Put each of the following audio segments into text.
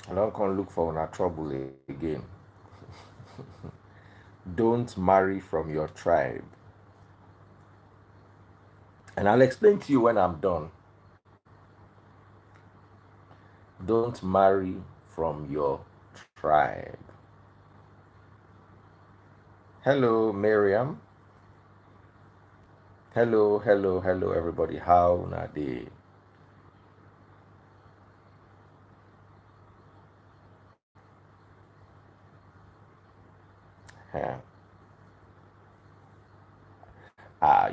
I don't come look for una trouble again. Don't marry from your tribe. And I'll explain to you when I'm done. Don't marry from your tribe. Hello, Miriam. Hello, hello, hello, everybody. How na dey? Yeah.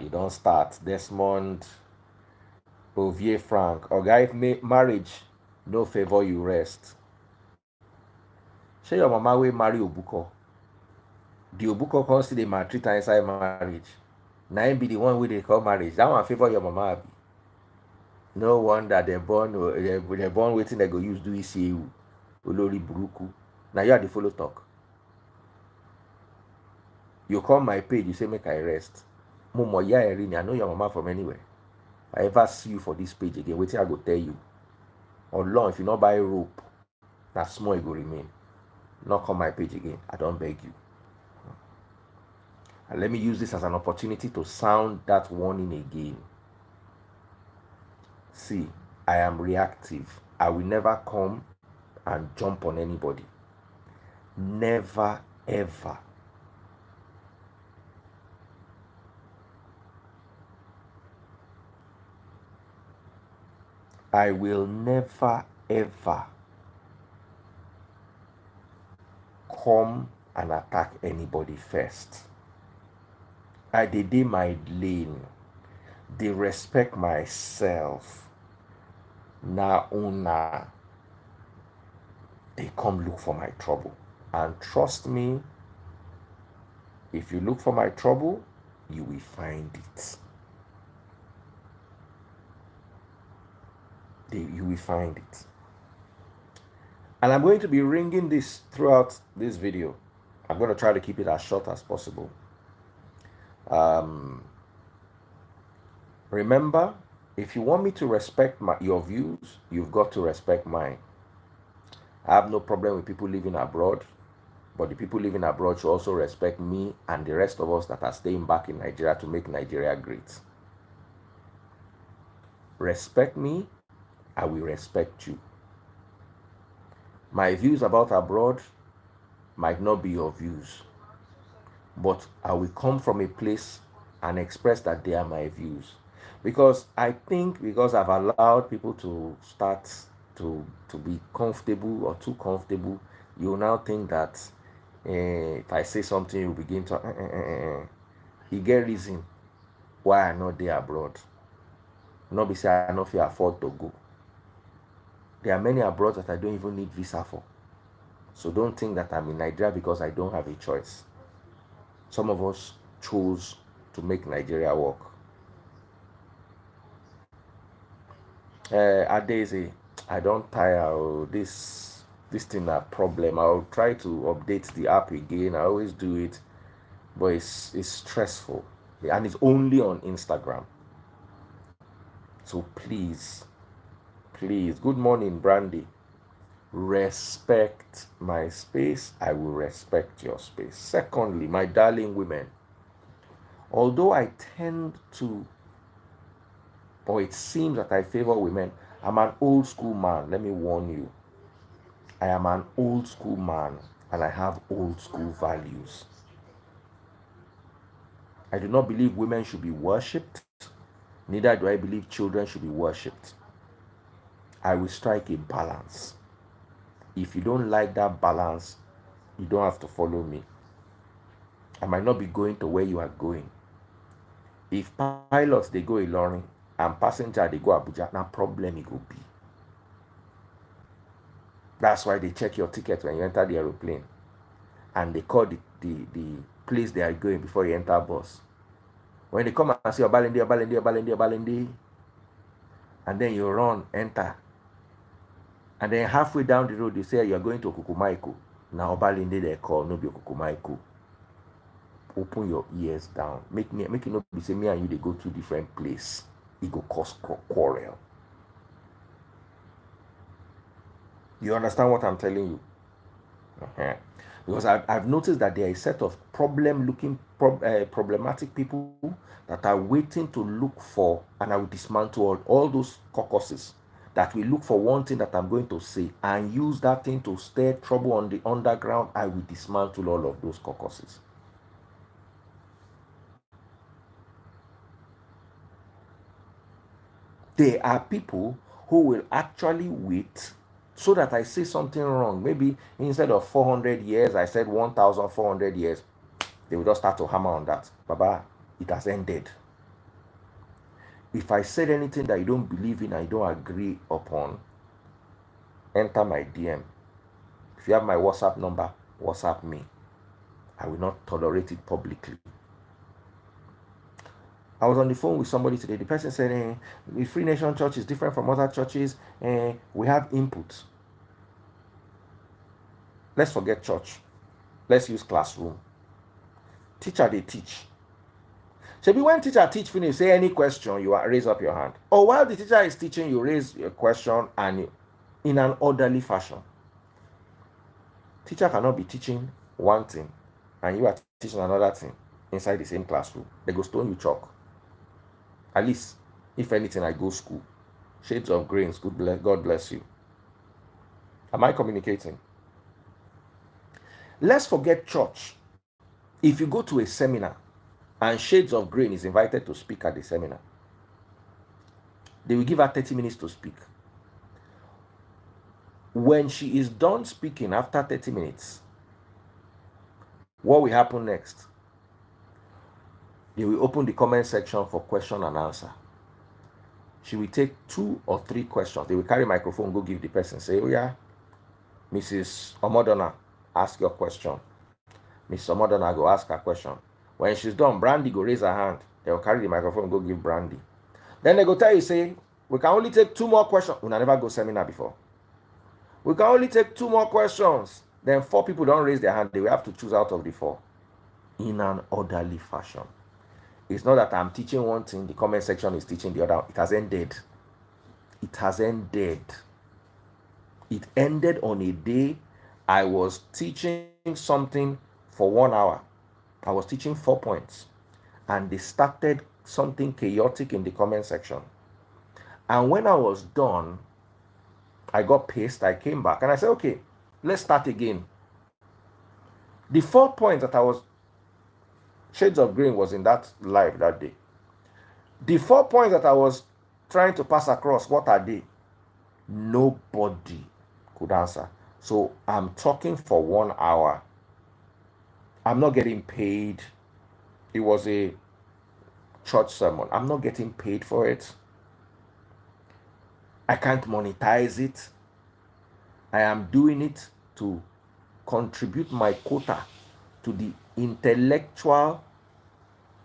You don't start. Desmond, Ovier Frank. Oga, if marriage no favor you, rest. Shey your mama wey marry Obuko. The Obuko come still dey maltreat her inside marriage. Na him be the one wey dey call marriage. That one favor your mama abi? No wonder dem born wetin dem go use do ECAU. Olori Buruku. Na you are the follow talk. You come my page, you say make I rest. Mo mo ya Erini, I know your mama from anywhere. If I ever see you for this page again, wetin I go tell you. Long, if you not buy rope, that small it go remain. Not come my page again. I don't beg you. And let me use this as an opportunity to sound that warning again. See, I am reactive. I will never come and jump on anybody. Never, ever. I will never, ever come and attack anybody first. I dey my lane. They respect myself. Na una. They come look for my trouble. And trust me, if you look for my trouble, you will find it. You will find it. And I'm going to be ringing this throughout this video. I'm going to try to keep it as short as possible. Remember, if you want me to respect your views, you've got to respect mine. I have no problem with people living abroad, but the people living abroad should also respect me and the rest of us that are staying back in Nigeria to make Nigeria great. Respect me, I will respect you. My views about abroad might not be your views, but I will come from a place and express that they are my views. Because I think because I've allowed people to start to be comfortable or too comfortable, you now think that if I say something, you begin to you get reason why I not there abroad. Not be say I not feel afford to go. There are many abroad that I don't even need visa for. So don't think that I'm in Nigeria because I don't have a choice. Some of us chose to make Nigeria work. Adeze, I don't tire. This thing a problem. I'll try to update the app again. I always do it, but it's stressful, and it's only on Instagram. So please, good morning, Brandy. Respect my space. I will respect your space. Secondly, my darling women, although I tend to, or it seems that I favor women, I'm an old school man. Let me warn you. I am an old school man and I have old school values. I do not believe women should be worshipped. Neither do I believe children should be worshipped. I will strike a balance. If you don't like that balance, you don't have to follow me. I might not be going to where you are going. If pilots, they go Ilorin and passenger, they go Abuja, no problem it will be. That's why they check your ticket when you enter the aeroplane. And they call the place they are going before you enter bus. When they come and say, Obalende, and then you run, enter. And then halfway down the road, they say you're going to Okukumaiko. Now Obalende they call, no be Okukumaiko. Open your ears down. Make it not be say me and you they go to different place. It go cause quarrel. You understand what I'm telling you? Uh-huh. Because I've noticed that there are a set of problematic people that are waiting to look for, and I will dismantle all those caucuses that will look for one thing that I'm going to say and use that thing to stir trouble on the underground. I will dismantle all of those caucuses. There are people who will actually wait so that I say something wrong. Maybe instead of 400 years, I said 1,400 years. They will just start to hammer on that. Baba, it has ended. If I said anything that you don't believe in, I don't agree upon, enter my DM. If you have my WhatsApp number, WhatsApp me. I will not tolerate it publicly. I was on the phone with somebody today. The person said, the Free Nation Church is different from other churches. We have input. Let's forget church. Let's use classroom. Teacher, they teach. Maybe when teacher teach finish, say any question, you raise up your hand. Or while the teacher is teaching, you raise your question and in an orderly fashion. Teacher cannot be teaching one thing and you are teaching another thing inside the same classroom. They go stone you chalk. At least, if anything, I go school. Shades of grains, God bless you. Am I communicating? Let's forget church. If you go to a seminar and Shades of Grain is invited to speak at the seminar, they will give her 30 minutes to speak. When she is done speaking after 30 minutes, what will happen next? They will open the comment section for question and answer. She will take 2 or 3 questions. They will carry microphone, go give the person, say, oh yeah, Mrs. Omodona, ask your question. Mrs. Omodona go ask her question. When she's done, Brandy go raise her hand. They will carry the microphone, go give Brandy. Then they go tell you, say, we can only take 2 more questions. We never go seminar before. We can only take 2 more questions. Then 4 people don't raise their hand. They will have to choose out of the 4 in an orderly fashion. It's not that I'm teaching one thing, the comment section is teaching the other. It has ended. It has ended. It ended on a day I was teaching something for 1 hour. I was teaching 4 points. And they started something chaotic in the comment section. And when I was done, I got pissed. I came back and I said, okay, let's start again. The 4 points that I was, Shades of Green was in that live that day. The 4 points that I was trying to pass across, what are they? Nobody could answer. So I'm talking for 1 hour. I'm not getting paid. It was a church sermon. I'm not getting paid for it. I can't monetize it. I am doing it to contribute my quota to the intellectual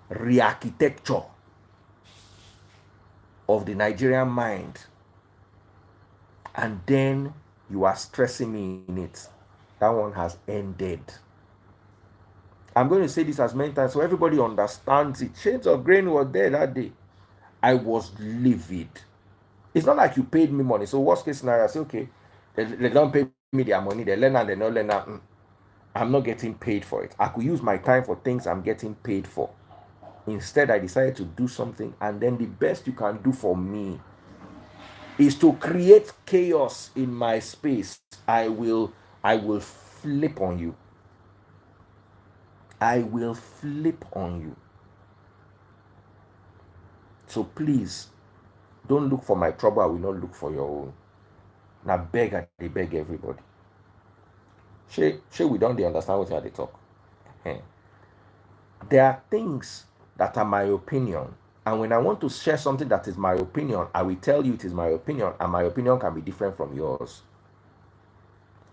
re-architecture of the Nigerian mind. And then you are stressing me in it. That one has ended. I'm going to say this as many times so everybody understands it. Shades of Grain was there that day. I was livid. It's not like you paid me money. So worst case scenario, I say, okay, they don't pay me their money. They learn and they don't learn. I'm not getting paid for it. I could use my time for things I'm getting paid for. Instead, I decided to do something, and then the best you can do for me is to create chaos in my space. I will flip on you. I will flip on you. So please, don't look for my trouble. I will not look for your own. Now beg, I beg everybody. We don't understand what they talk. There are things that are my opinion. And when I want to share something that is my opinion, I will tell you it is my opinion, and my opinion can be different from yours.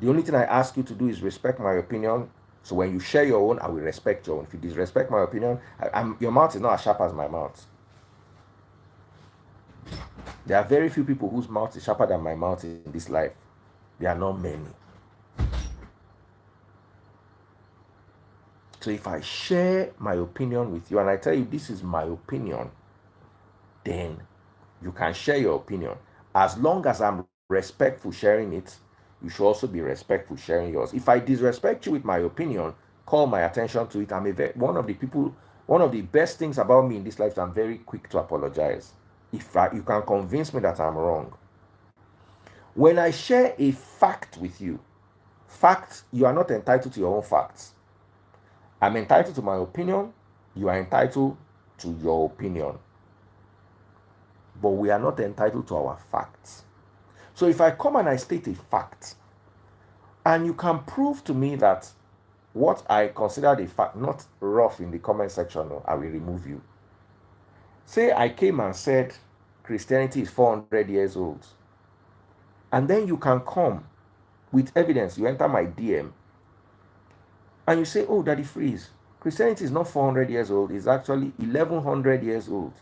The only thing I ask you to do is respect my opinion. So when you share your own, I will respect your own. If you disrespect my opinion, your mouth is not as sharp as my mouth. There are very few people whose mouth is sharper than my mouth in this life. There are not many. So if I share my opinion with you and I tell you this is my opinion, then you can share your opinion. As long as I'm respectful sharing it, you should also be respectful sharing yours. If I disrespect you with my opinion, call my attention to it. One of the best things about me in this life is I'm very quick to apologize. You can convince me that I'm wrong. When I share a fact with you, facts, you are not entitled to your own facts. I'm entitled to my opinion. You are entitled to your opinion. But we are not entitled to our facts. So if I come and I state a fact, and you can prove to me that what I consider a fact, not rough in the comment section, I will remove you. Say I came and said Christianity is 400 years old. And then you can come with evidence. You enter my DM and you say, oh, Daddy Freeze, Christianity is not 400 years old. It's actually 1100 years old.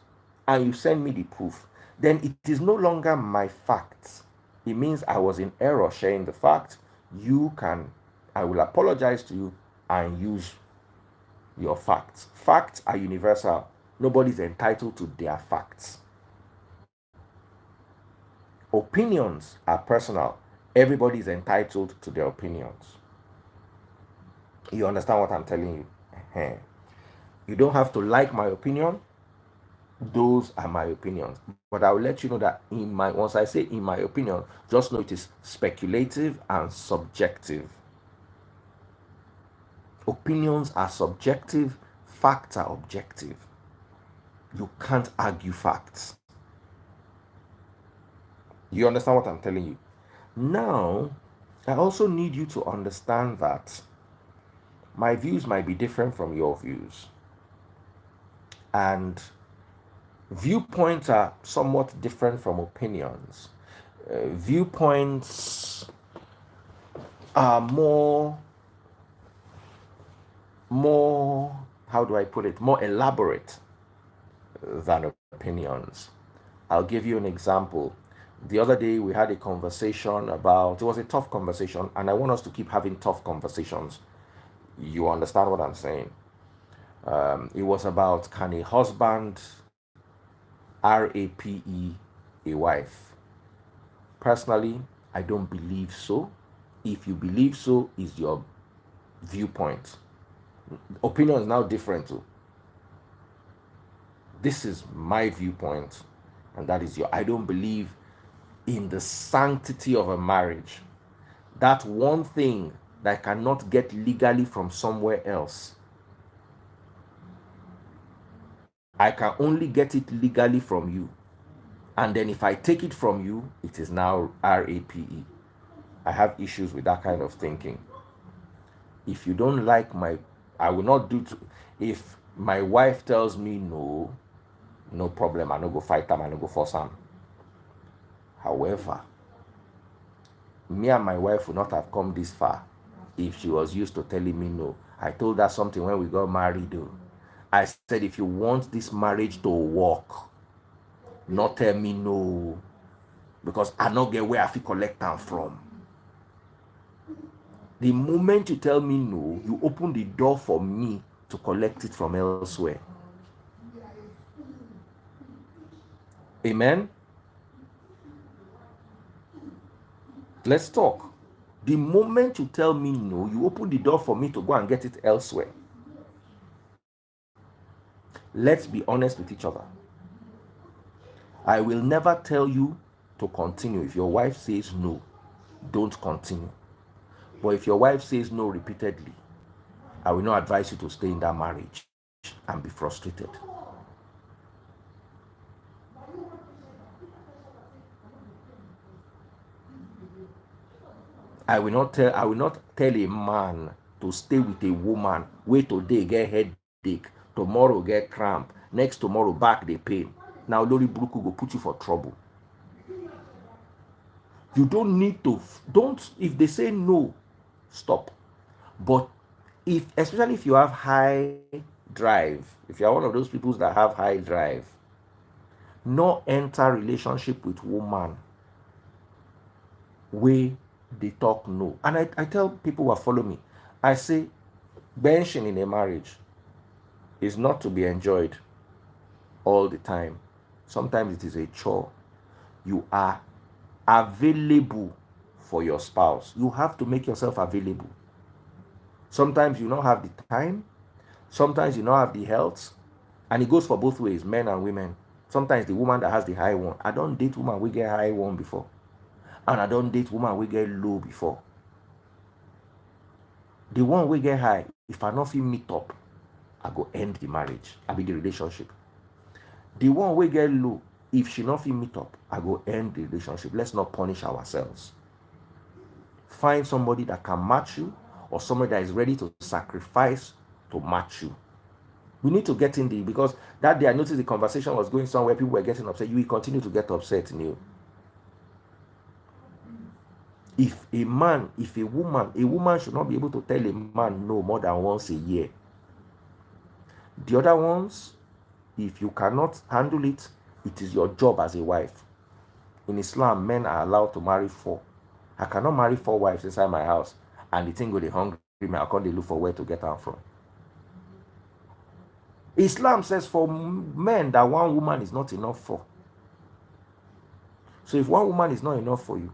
And you send me the proof. Then it is no longer my facts. It means I was in error sharing the fact. I will apologize to you and use your facts. Facts are universal. Nobody's entitled to their facts. Opinions are personal. Everybody's entitled to their opinions. You understand what I'm telling you? You don't have to like my opinion. Those are my opinions. But I will let you know that once I say in my opinion, just know it is speculative and subjective. Opinions are subjective, facts are objective. You can't argue facts. You understand what I'm telling you? Now, I also need you to understand that my views might be different from your views. And viewpoints are somewhat different from opinions. Viewpoints are more, how do I put it, more elaborate than opinions. I'll give you an example. The other day we had a conversation about, it was a tough conversation, and I want us to keep having tough conversations. You understand what I'm saying? It was about, can a husband rape a wife? Personally, I don't believe so. If you believe so, is your viewpoint. Opinion is now different too. This is my viewpoint, and that is your. I don't believe in the sanctity of a marriage. That one thing that I cannot get legally from somewhere else, I can only get it legally from you. And then if I take it from you, it is now RAPE. I have issues with that kind of thinking. If you don't like I will not if my wife tells me no, no problem, I no go fight them, I no go force them. However, me and my wife would not have come this far if she was used to telling me no. I told her something when we got married though. I said, if you want this marriage to work, not tell me no, because I not get where I feel collect them from. The moment you tell me no, you open the door for me to collect it from elsewhere. Amen? Let's talk. The moment you tell me no, you open the door for me to go and get it elsewhere. Let's be honest with each other. I will never tell you to continue. If your wife says no, don't continue. But if your wife says no repeatedly, I will not advise you to stay in that marriage and be frustrated. I will not tell a man to stay with a woman. Wait today get headache, tomorrow get cramp, next tomorrow back they pain. Now Lori Bruku go put you for trouble. You don't need to. If they say no, stop. But especially if you have high drive, if you are one of those people that have high drive, no enter relationship with woman where they talk no. And I tell people who follow me, I say benching in a marriage is not to be enjoyed all the time. Sometimes it is a chore. You are available for your spouse. You have to make yourself available. Sometimes you don't have the time, sometimes you don't have the health, and it goes for both ways, men and women. Sometimes the woman that has the high one, I don't date woman we get high one before, and I don't date woman we get low before. The one we get high, if I not feel meet up, I go end the marriage, I be the relationship. The one we get low, if she not feel meet up, I go end the relationship. Let's not punish ourselves. Find somebody that can match you, or somebody that is ready to sacrifice to match you. We need to get in the, because that day I noticed the conversation was going somewhere, people were getting upset. You will continue to get upset in you. If a woman should not be able to tell a man no more than once a year. The other ones, if you cannot handle it, it is your job as a wife. In Islam, men are allowed to marry 4. I cannot marry 4 wives inside my house, and the thing go dey hungry me. I can't look for where to get them from. Islam says for men that one woman is not enough for. So if one woman is not enough for you,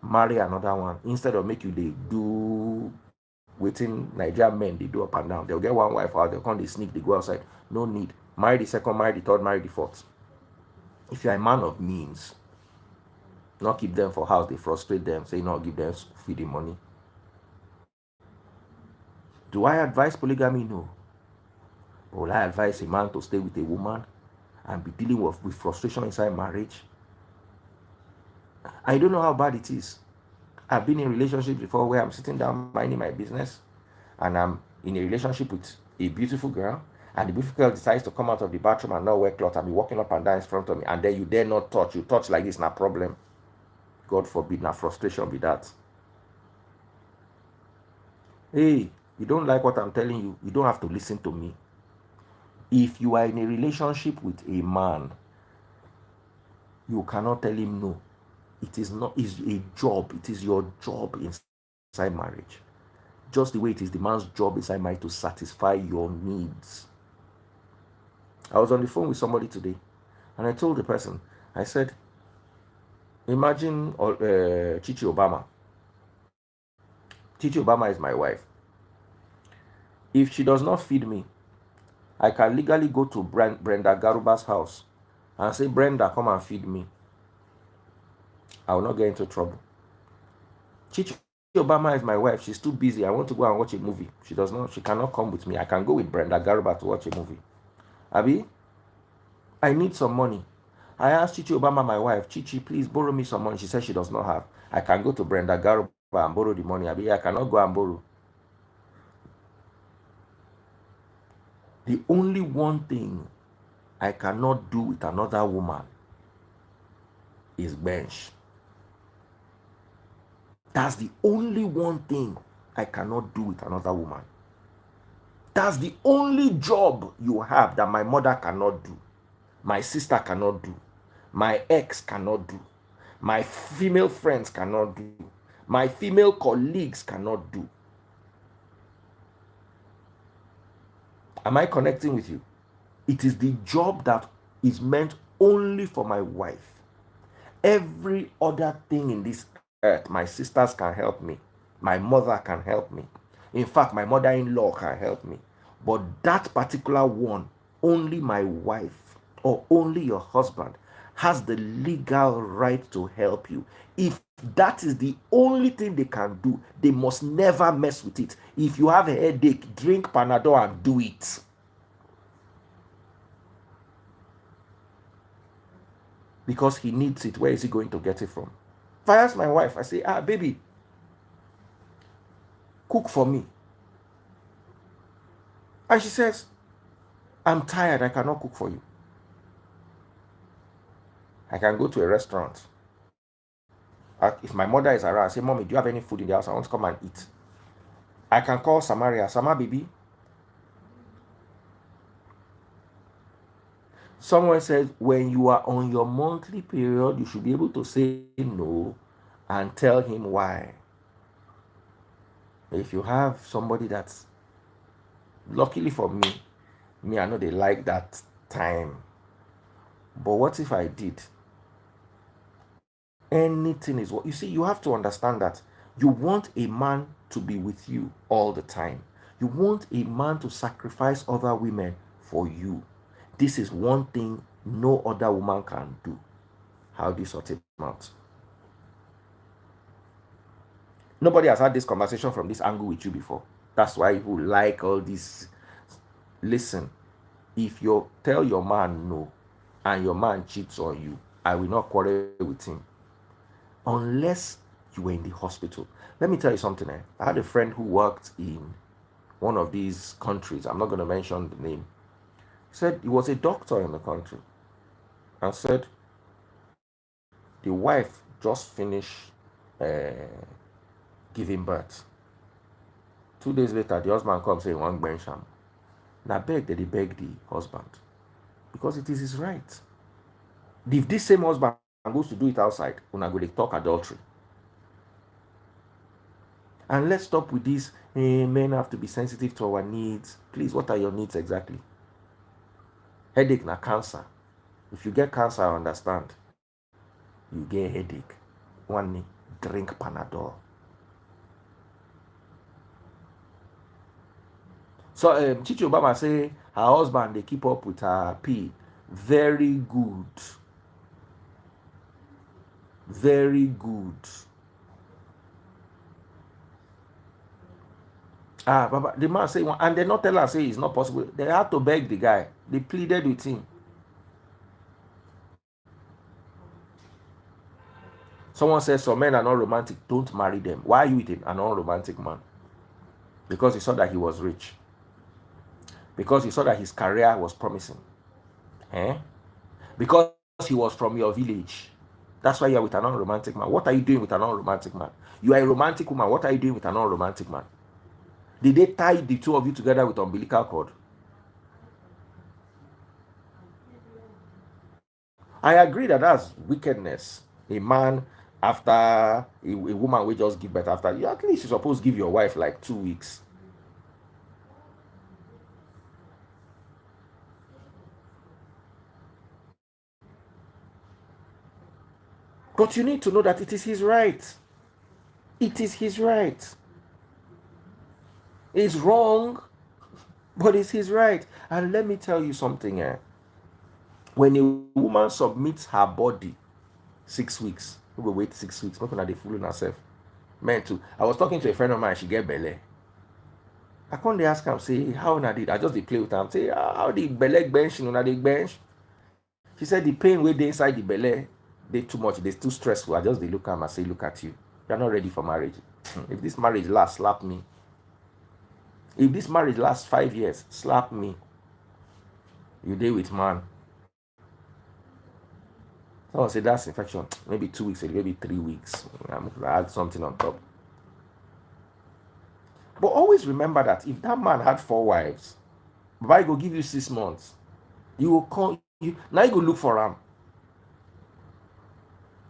marry another one instead of make you they do waiting Nigerian men they do up and down. They'll get one wife out, they'll come, they sneak, they go outside. No need. Marry the second, marry the third, marry the fourth. If you're a man of means, not keep them for house, they frustrate them, say not give them feeding money. Do I advise polygamy? No. But will I advise a man to stay with a woman and be dealing with frustration inside marriage? I don't know how bad it is. I've been in relationships before where I'm sitting down minding my business, and I'm in a relationship with a beautiful girl, and the beautiful girl decides to come out of the bathroom and not wear clothes and be walking up and down in front of me, and then you dare not touch. You touch like this, no problem. God forbid, na frustration be that. Hey, you don't like what I'm telling you, you don't have to listen to me. If you are in a relationship with a man, you cannot tell him no. It is not, it's a job. It is your job inside marriage. Just the way it is the man's job inside marriage to satisfy your needs. I was on the phone with somebody today, and I told the person, I said, imagine Chichi Obama. Chichi Obama is my wife. If she does not feed me, I can legally go to Brenda Garuba's house and say, Brenda, come and feed me. I will not get into trouble. Chichi Obama is my wife. She's too busy. I want to go and watch a movie. She cannot come with me. I can go with Brenda Garuba to watch a movie. Abi, I need some money. I asked Chichi Obama, my wife, Chichi, please borrow me some money. She said she does not have. I can go to Brenda Garuba and borrow the money. Abi, I cannot go and borrow. The only one thing I cannot do with another woman is bench. That's the only one thing I cannot do with another woman. That's the only job you have that my mother cannot do, my sister cannot do, my ex cannot do, my female friends cannot do, my female colleagues cannot do. Am I connecting with you? It is the job that is meant only for my wife. Every other thing in this earth, my sisters can help me. My mother can help me. In fact, my mother-in-law can help me. But that particular one, only my wife or only your husband has the legal right to help you. If that is the only thing they can do, they must never mess with it. If you have a headache, drink Panadol and do it. Because he needs it. Where is he going to get it from? If I ask my wife, I say, baby, cook for me. And she says, I'm tired, I cannot cook for you. I can go to a restaurant. If my mother is around, I say, Mommy, do you have any food in the house? I want to come and eat. I can call Samaria, Sama baby. Someone says, when you are on your monthly period, you should be able to say no and tell him why. If you have somebody that's, luckily for me, I know they like that time. But what if I did? Anything is what you see. You have to understand that you want a man to be with you all the time. You want a man to sacrifice other women for you. This is one thing no other woman can do. How do you sort it out? Nobody has had this conversation from this angle with you before. That's why you like all this. Listen, if you tell your man no and your man cheats on you, I will not quarrel with him unless you were in the hospital. Let me tell you something. I had a friend who worked in one of these countries. I'm not going to mention the name. He said he was a doctor in the country and said the wife just finished uh, giving birth. 2 days later, the husband comes saying, one bencham. Now beg that he beg the husband because it is his right. If this same husband goes to do it outside, when I go to talk adultery. And let's stop with this. Men have to be sensitive to our needs. Please, what are your needs exactly? Headache na cancer. If you get cancer, I understand. You get headache. One, drink Panadol. So Chichi Obama say her husband they keep up with her pee. Very good. Very good. Baba, the man say, and they not tell her say it's not possible. They had to beg the guy. They pleaded with him. Someone says some men are not romantic. Don't marry them. Why are you with an unromantic man? Because he saw that he was rich. Because he saw that his career was promising. Because he was from your village. That's why you're with an unromantic man. What are you doing with an unromantic man? You are a romantic woman. What are you doing with an unromantic man? Did they tie the two of you together with umbilical cord? I agree that that's wickedness. A man after a woman will just give birth after you. At least you're supposed to give your wife like 2 weeks. But you need to know that it is his right. It is his right. It's wrong, but it's his right. And let me tell you something. When a woman submits her body 6 weeks, we will wait 6 weeks. Not gonna they fooling herself. Meant to. I was talking to a friend of mine. She get belly. I can't ask her. Say how na did. I just they play with her. Say how the belly bench. You know na the bench. She said the pain where they inside the belly, they too much. They too stressful. I just they look at her and say, look at you. You're not ready for marriage. If this marriage lasts, slap me. If this marriage lasts 5 years, slap me. You deal with man. Someone say that's infection. Maybe 2 weeks, maybe 3 weeks. I'm going to add something on top. But always remember that if that man had 4 wives, Baba go give you 6 months. You will call you now. You go look for him.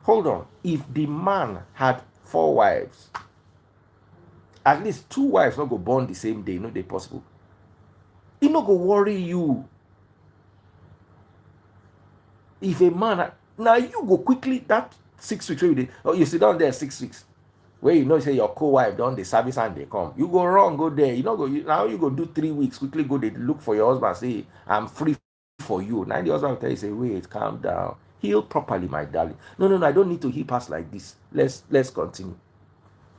Hold on. If the man had 4 wives, at least 2 wives not go born the same day. No, they possible. He not go worry you. If a man now you go quickly that 6 weeks where you did, oh, you sit down there 6 weeks. Where you know say your co-wife done the service and they come. You go wrong, go there. You know go now you go do 3 weeks, quickly go they look for your husband, say, I'm free for you. Now the husband will tell you, say, wait, calm down. Heal properly, my darling. No, I don't need to heal past like this. Let's continue.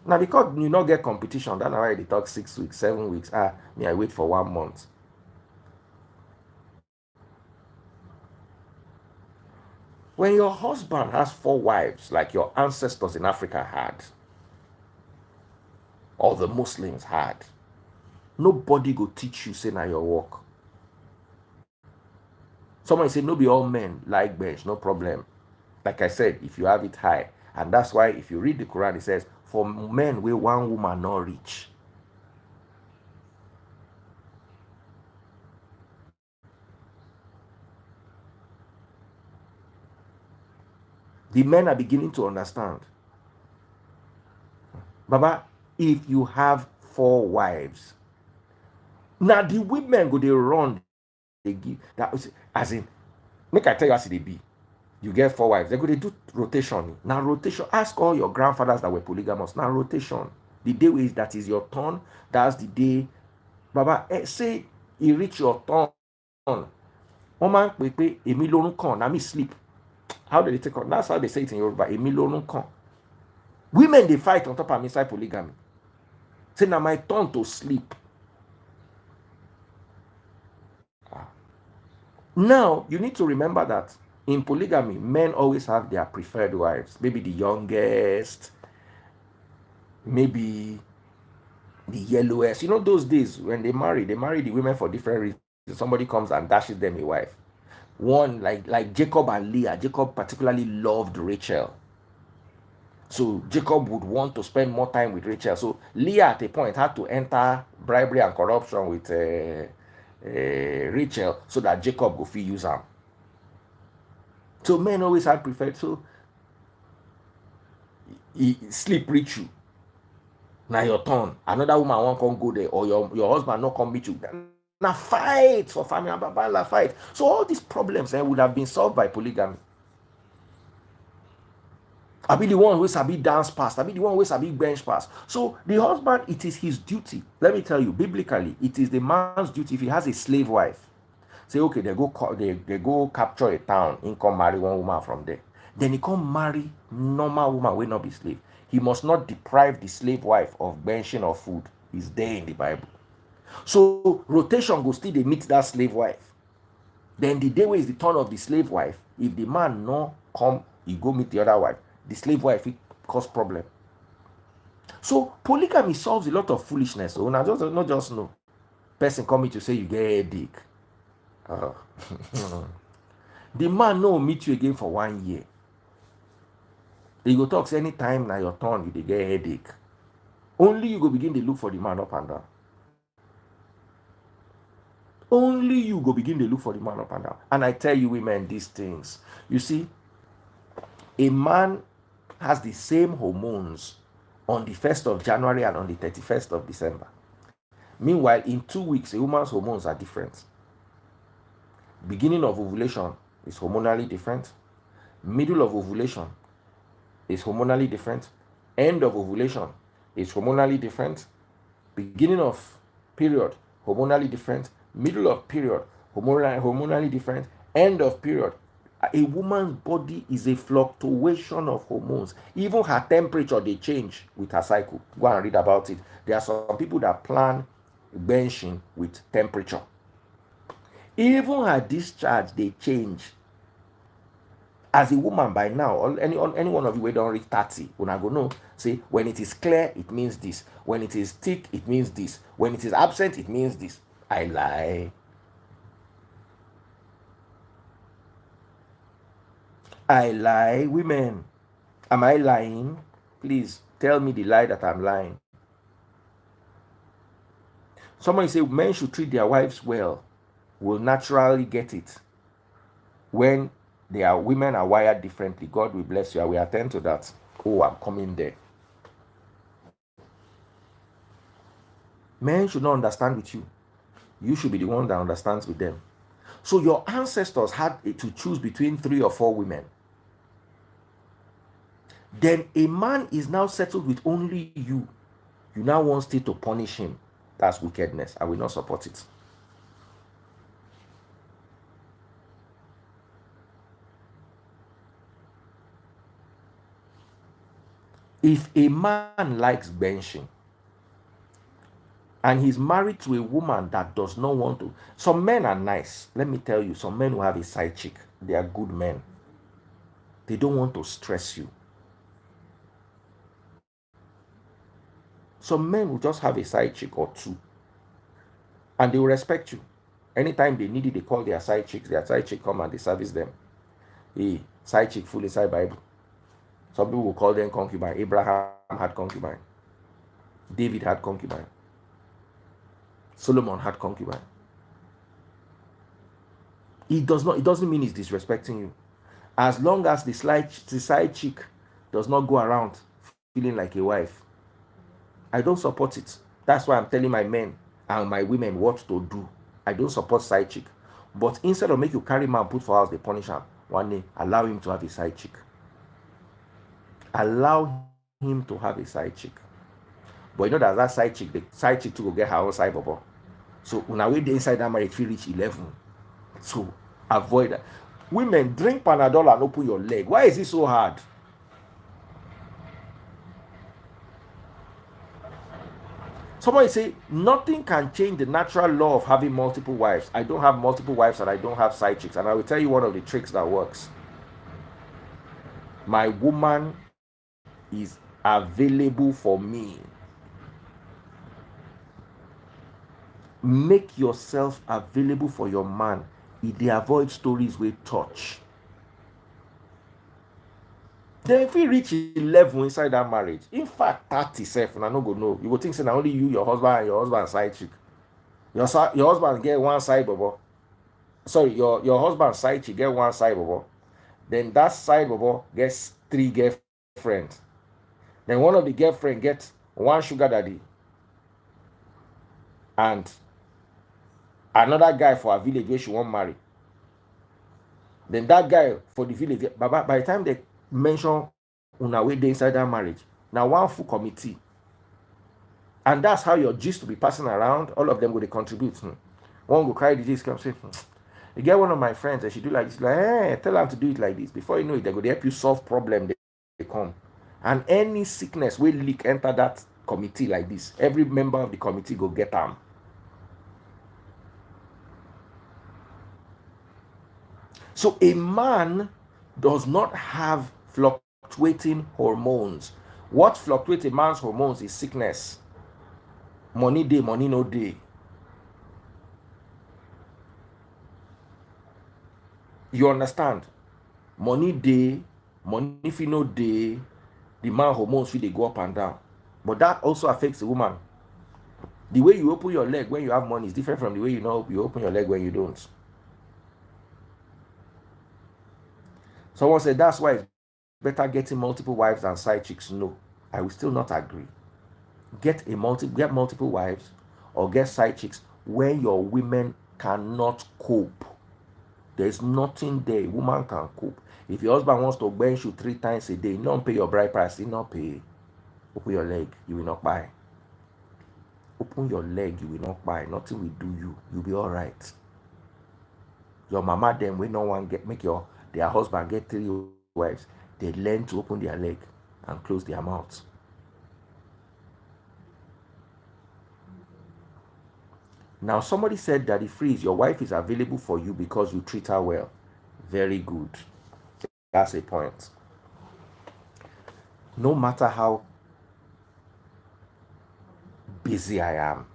Now because you not get competition, that's why they talk 6 weeks, 7 weeks. Me, I wait for 1 month. When your husband has 4 wives, like your ancestors in Africa had, or the Muslims had, nobody go teach you, say, now your work. Someone say, no be all men like bench, no problem. Like I said, if you have it high, and that's why if you read the Quran, it says, for men where one woman not reach. The men are beginning to understand. Baba, if you have 4 wives, now the women go they run, they give that, as in, make I tell you as they be. You get 4 wives. They're going to do rotation. Now, rotation. Ask all your grandfathers that were polygamous. Now, rotation. The day is that is your turn. That's the day. Baba, say you reach your turn. Woman, pepe, emi lorun kan. Now me sleep. How do they take on? That's how they say it in Yoruba. Emi lorun kan. Women, they fight on top of inside polygamy. Say, now my turn to sleep. Now, you need to remember that in polygamy, men always have their preferred wives. Maybe the youngest, maybe the yellowest. You know, those days when they marry the women for different reasons. Somebody comes and dashes them a wife. One, like Jacob and Leah. Jacob particularly loved Rachel. So Jacob would want to spend more time with Rachel. So Leah at a point had to enter bribery and corruption with Rachel so that Jacob would feel use her. So men always had preferred. So sleep reach you. Now your turn. Another woman won't come go there, or your husband not come meet you. Now fight for family and fight. So all these problems would have been solved by polygamy. I be the one who sabi dance pass. I be the one who sabi bench pass. So the husband, it is his duty. Let me tell you, biblically, it is the man's duty if he has a slave wife. Say, okay, they go capture a town, he come marry one woman from there. Then he come marry normal woman will not be slave. He must not deprive the slave wife of benching or food. It's there in the Bible. So rotation go still they meet that slave wife. Then the day where is the turn of the slave wife, if the man no come, he go meet the other wife. The slave wife it cause problem. So polygamy solves a lot of foolishness. So now not just no person coming to say you get a headache. The man no meet you again for 1 year. He go talk anytime now your turn you dey get headache. Only you go begin to look for the man up and down. Only you go begin to look for the man up and down. And I tell you women these things. You see, a man has the same hormones on the 1st of January and on the 31st of December. Meanwhile, in 2 weeks, a woman's hormones are different. Beginning of ovulation is hormonally different. Middle of ovulation is hormonally different. End of ovulation is hormonally different. Beginning of period, hormonally different. Middle of period, hormonally different. End of period. A woman's body is a fluctuation of hormones. Even her temperature, they change with her cycle. Go and read about it. There are some people that plan benching with temperature. Even her discharge, they change. As a woman by now, any one of you who don't reach 30, when I go no, say when it is clear, it means this. When it is thick, it means this. When it is absent, it means this. I lie. I lie. Women, am I lying? Please tell me the lie that I'm lying. Somebody say men should treat their wives well. Will naturally get it. When women are wired differently, God will bless you. I will attend to that. Oh, I'm coming there. Men should not understand with you. You should be the one that understands with them. So your ancestors had to choose between 3 or 4 women. Then a man is now settled with only you. You now want state to punish him. That's wickedness. I will not support it. If a man likes benching and he's married to a woman that does not want to, some men are nice. Let me tell you, some men who have a side chick, they are good men. They don't want to stress you. Some men will just have a side chick or 2 and they will respect you. Anytime they need it, they call their side chick come and they service them. Hey, side chick full inside Bible. Some people will call them concubine. Abraham had concubine. David had concubine. Solomon had concubine. It doesn't mean he's disrespecting you. As long as the side chick does not go around feeling like a wife, I don't support it. That's why I'm telling my men and my women what to do. I don't support side chick. But instead of make you carry man put for house, they punish her. one day, allow him to have a side chick. Allow him to have a side chick. But you know that side chick, the side chick to go get her own side bubble. So when I wait inside that marriage, feel reach 11. So avoid that. Women, drink Panadol and open your leg. Why is it so hard? Somebody say nothing can change the natural law of having multiple wives. I don't have multiple wives and I don't have side chicks. And I will tell you one of the tricks that works. My woman is available for me. Make yourself available for your man. If they avoid stories with touch. Then if we reach 11 inside that marriage, in fact 37, I no go know. You go think say na only you, your husband, and your husband side chick. Your husband get one side bubble. Sorry, your husband side chick get one side bubble. Then that side bubble gets 3 girlfriends. Then one of the girlfriend gets one sugar daddy. And another guy for a village where she won't marry. Then that guy for the village, by the time they mention una way dey inside that marriage, now one full committee. And that's how your gist to be passing around. All of them go to contribute. One go carry the gist, come say, you get one of my friends and she do like this, like, hey, tell them to do it like this. Before you know it, they go to help you solve problem. They come. And any sickness will leak enter that committee like this. Every member of the committee go get them. So a man does not have fluctuating hormones. What fluctuates a man's hormones is sickness. Money day, money no day. You understand? Money day, money if you no day, the man hormones feel they go up and down. But that also affects the woman. The way you open your leg when you have money is different from the way you open your leg when you don't. Someone said that's why it's better getting multiple wives than side chicks. No, I will still not agree. Get multiple wives or get side chicks where your women cannot cope. There's nothing there a woman can cope. If your husband wants to bench you 3 times a day, you don't pay your bride price, you not pay. Open your leg, you will not buy. Open your leg, you will not buy. Nothing will do you. You'll be all right. Your mama them when no one make their husband get 3 wives, they learn to open their leg and close their mouths. Now somebody said that freeze, your wife is available for you because you treat her well. Very good. That's a point. No matter how busy I am,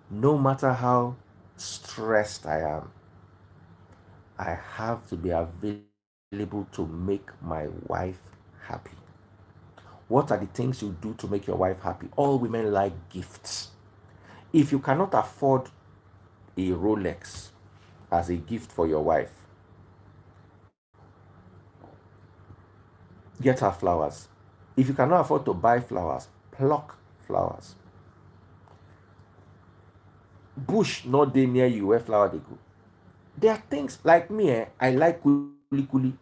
no matter how stressed I am, I have to be available to make my wife happy. What are the things you do to make your wife happy? All women like gifts. If you cannot afford a Rolex as a gift for your wife, get her flowers. If you cannot afford to buy flowers, pluck flowers. Bush not dey near you where flower they go. There are things like me, I like kuli kuli.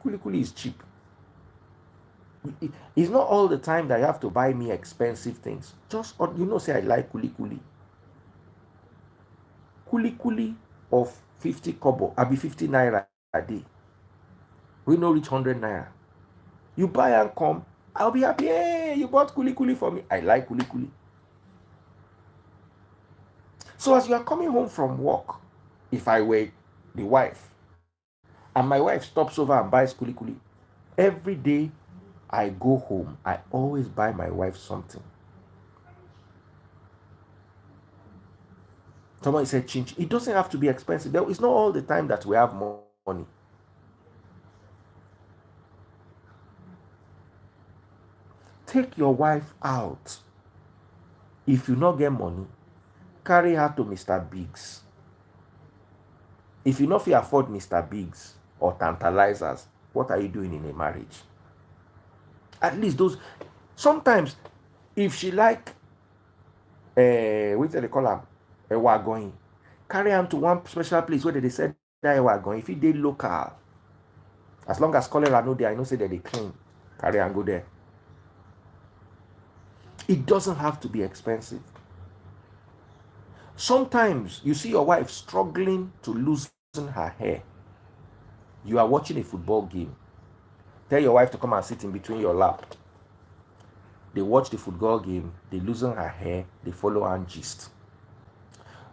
Kuli kuli is cheap. It's not all the time that you have to buy me expensive things. Just, say I like kuli kuli. Kuli kuli of 50 kobo, I be 50 naira a day. We no reach 100 naira. You buy and come, I'll be happy. Hey, you bought kuli kuli for me. I like kuli kuli. So as you are coming home from work, if I were the wife, and my wife stops over and buys kuli kuli, every day I go home, I always buy my wife something. Somebody said change. It doesn't have to be expensive. It's not all the time that we have money. Take your wife out. If you not get money, carry her to Mr. Biggs. If you not feel afford Mr. Biggs or Tantalizers, what are you doing in a marriage? At least those. Sometimes, if she like, what do they call her? A wagon. Carry her to one special place where they said that wagon, if they local, as long as cholera no there, I know say that they clean, carry and go there. It doesn't have to be expensive. Sometimes you see your wife struggling to loosen her hair. You are watching a football game. Tell your wife to come and sit in between your lap. They watch the football game, they loosen her hair, they follow and gist.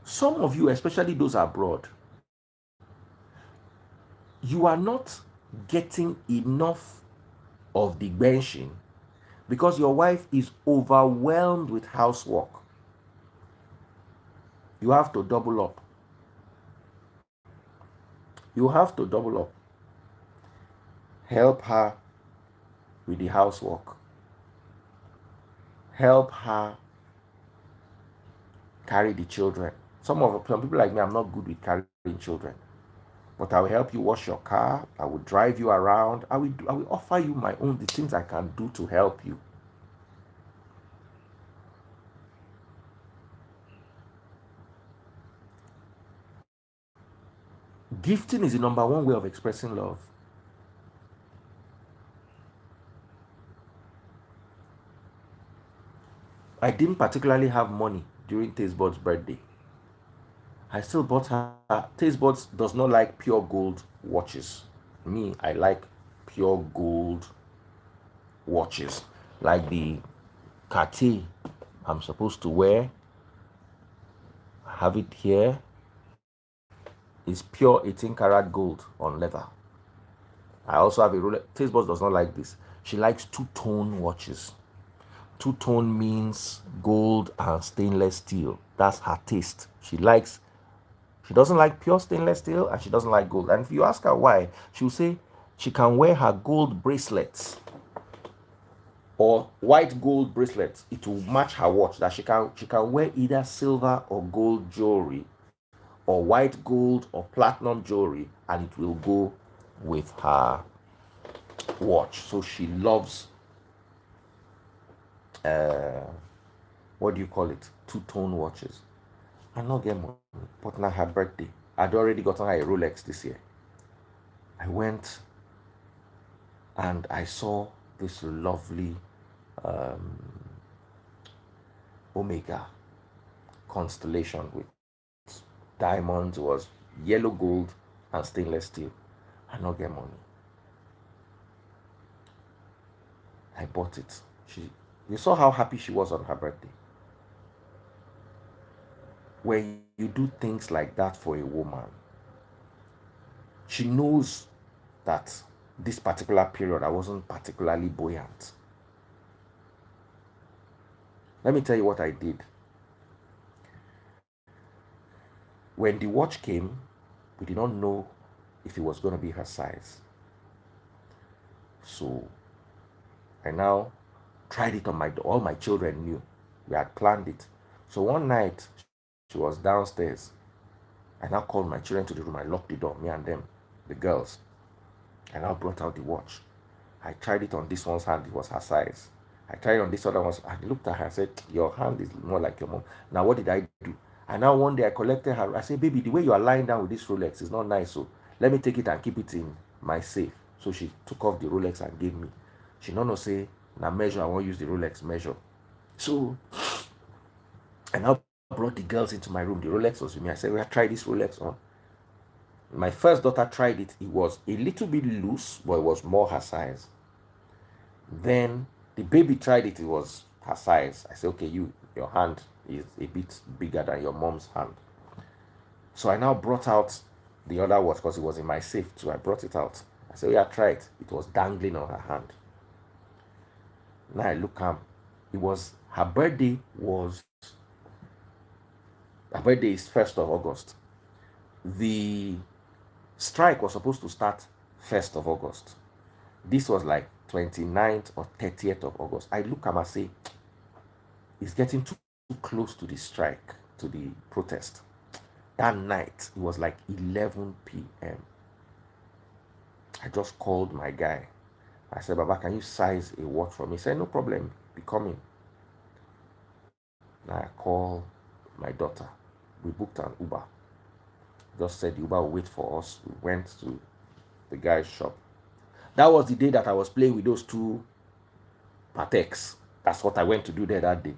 Some of you, especially those abroad, you are not getting enough of the benching because your wife is overwhelmed with housework. You have to double up. You have to double up. Help her with the housework. Help her carry the children. Some people like me, I'm not good with carrying children. But I will help you wash your car. I will drive you around. I will offer you the things I can do to help you. Gifting is the number one way of expressing love. I didn't particularly have money during Tastebud's birthday. I still bought her. Tastebud does not like pure gold watches. Me, I like pure gold watches. Like the Cartier I'm supposed to wear. I have it here. It's pure 18 karat gold on leather. I also have a Rolex. Tastebud does not like this. She likes two-tone watches. Two-tone means gold and stainless steel. That's her taste. She doesn't like pure stainless steel and she doesn't like gold. And if you ask her why, she'll say she can wear her gold bracelets or white gold bracelets. It will match her watch. That she can wear either silver or gold jewelry or white gold or platinum jewelry and it will go with her watch. So she loves what do you call it? Two-tone watches. I not get money, but now her birthday. I'd already gotten her a Rolex this year. I went and I saw this lovely Omega constellation with diamonds. Was yellow gold and stainless steel. I not get money. I bought it. You saw how happy she was on her birthday. When you do things like that for a woman, she knows that this particular period I wasn't particularly buoyant. Let me tell you what I did. When the watch came, we did not know if it was going to be her size. So I now tried it on all my children knew. We had planned it. So one night, she was downstairs. I now called my children to the room. I locked the door, me and them, the girls. I now brought out the watch. I tried it on this one's hand. It was her size. I tried it on this other one's. I looked at her and said, your hand is more like your mom. Now, what did I do? And now one day I collected her. I said, baby, the way you are lying down with this Rolex is not nice. So let me take it and keep it in my safe. So she took off the Rolex and gave me. She no say, now measure, I won't use the Rolex measure. So I now brought the girls into my room. The Rolex was with me. I said, we'll try this Rolex on. My first daughter tried it. It was a little bit loose, but it was more her size. Then the baby tried it. It was her size. I said, okay, your hand is a bit bigger than your mom's hand. So I now brought out the other watch because it was in my safe too. I brought it out. I said, yeah, try it. It was dangling on her hand. Now I look at it was her birthday is 1st of August. The strike was supposed to start 1st of August. This was like 29th or 30th of August. I look at her and say, it's getting too close to the strike, to the protest. That night, it was like 11 p.m. I just called my guy. I said, Baba, can you size a watch for me? He said, no problem, be coming. Now I call my daughter. We booked an Uber. Just said Uber will wait for us. We went to the guy's shop. That was the day that I was playing with those two Pateks. That's what I went to do there that day.